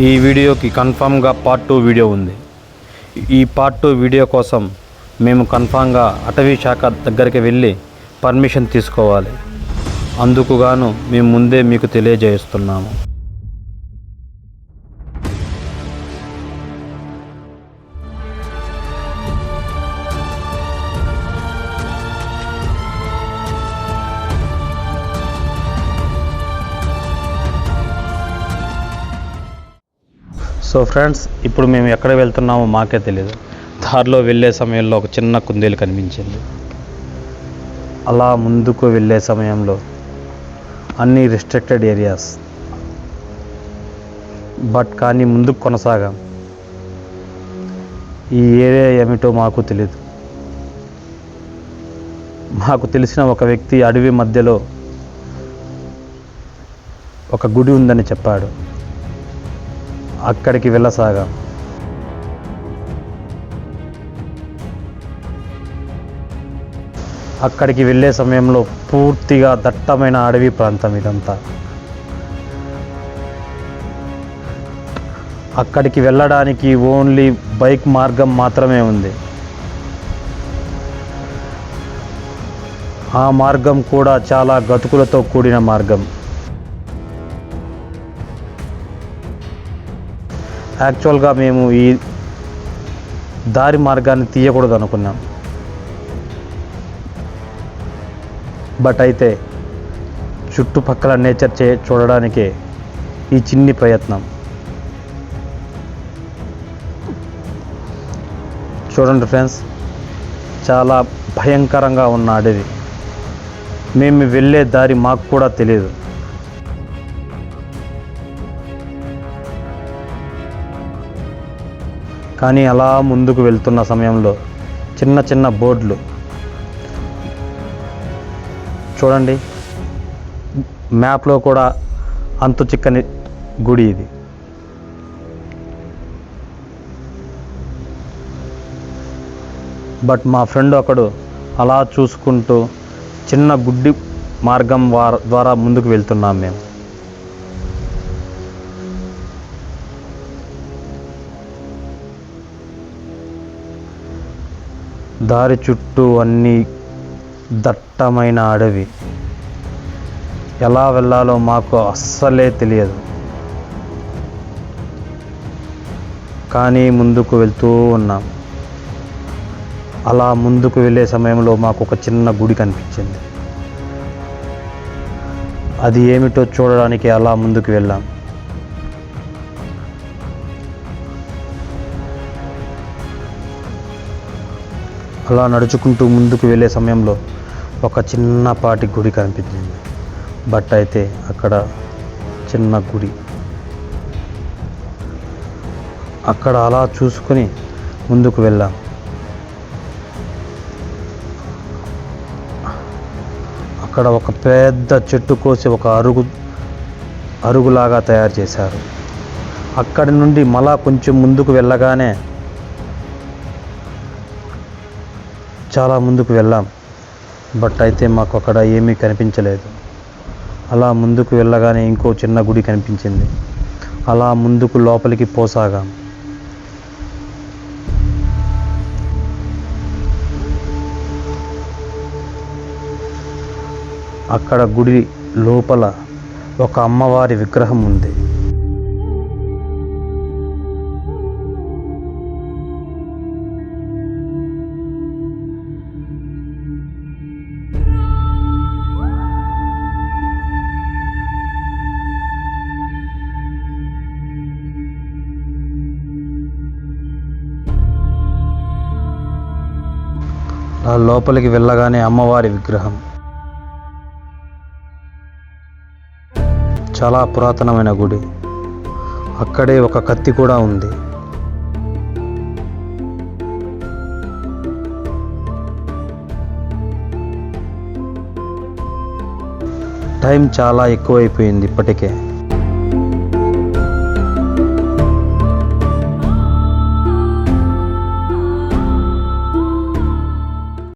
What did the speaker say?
ఈ వీడియోకి కన్ఫామ్గా పార్ట్ 2 వీడియో ఉంది. ఈ పార్ట్ 2 వీడియో కోసం మేము కన్ఫామ్గా అటవీ శాఖ దగ్గరికి వెళ్ళి పర్మిషన్ తీసుకోవాలి. అందుకు గాను మేము ముందే మీకు తెలియజేస్తున్నాము. సో ఫ్రెండ్స్, ఇప్పుడు మేము ఎక్కడ వెళ్తున్నామో మాకే తెలియదు. దారిలో వెళ్ళే సమయంలో ఒక చిన్న కుందేలు కనిపించింది. అలా ముందుకు వెళ్ళే సమయంలో అన్ని రిస్ట్రిక్టెడ్ ఏరియాస్, కానీ ముందుకు కొనసాగాం. ఈ ఏరియా ఏమిటో మాకు తెలియదు. మాకు తెలిసిన ఒక వ్యక్తి అడవి మధ్యలో ఒక గుడి ఉందని చెప్పాడు. అక్కడికి వెళ్ళసాగాం. అక్కడికి వెళ్ళే సమయంలో పూర్తిగా దట్టమైన అడవి ప్రాంతం ఇదంతా. అక్కడికి వెళ్ళడానికి ఓన్లీ బైక్ మార్గం మాత్రమే ఉంది. ఆ మార్గం కూడా చాలా గతుకులతో కూడిన మార్గం. యాక్చువల్గా మేము ఈ దారి మార్గాన్ని తీయకూడదు అనుకున్నాం. అయితే చుట్టుపక్కల నేచర్ చూడడానికే ఈ చిన్ని ప్రయత్నం. చూడండి ఫ్రెండ్స్, చాలా భయంకరంగా ఉన్న అడవి. మేము వెళ్ళే దారి మాకు కూడా తెలియదు. కానీ అలా ముందుకు వెళ్తున్న సమయంలో చిన్న చిన్న బోర్డులు చూడండి. మ్యాప్లో కూడా అంతు చిక్కని గుడి ఇది. మా ఫ్రెండ్ ఒకడు అలా చూసుకుంటూ చిన్న గుడ్డి మార్గం ద్వారా ముందుకు వెళ్తున్నాం మేము. దారి చుట్టూ అన్ని దట్టమైన అడవి. ఎలా వెళ్ళాలో మాకు అస్సలే తెలియదు. కానీ ముందుకు వెళ్తూ ఉన్నాం. అలా ముందుకు వెళ్ళే సమయంలో మాకు ఒక చిన్న గుడి కనిపించింది. అది ఏమిటో చూడడానికి అలా ముందుకు వెళ్ళాం. అలా నడుచుకుంటూ ముందుకు వెళ్ళే సమయంలో ఒక చిన్నపాటి గుడి కనిపించింది. అయితే అక్కడ చిన్న గుడి. అక్కడ అలా చూసుకొని ముందుకు వెళ్ళాం. అక్కడ ఒక పెద్ద చెట్టు కోసి ఒక అరుగులాగా తయారు చేశారు. అక్కడి నుండి మళ్ళా కొంచెం ముందుకు వెళ్ళగానే చాలా ముందుకు వెళ్ళాం. అయితే మాకు అక్కడ ఏమీ కనిపించలేదు. అలా ముందుకు వెళ్ళగానే ఇంకో చిన్న గుడి కనిపించింది. అలా ముందుకు లోపలికి పోసాగాం. అక్కడ గుడి లోపల ఒక అమ్మవారి విగ్రహం ఉంది. లోపలికి వెళ్ళగానే అమ్మవారి విగ్రహం. చాలా పురాతనమైన గుడి. అక్కడే ఒక కత్తి కూడా ఉంది. టైం చాలా ఎక్కువైపోయింది ఇప్పటికే.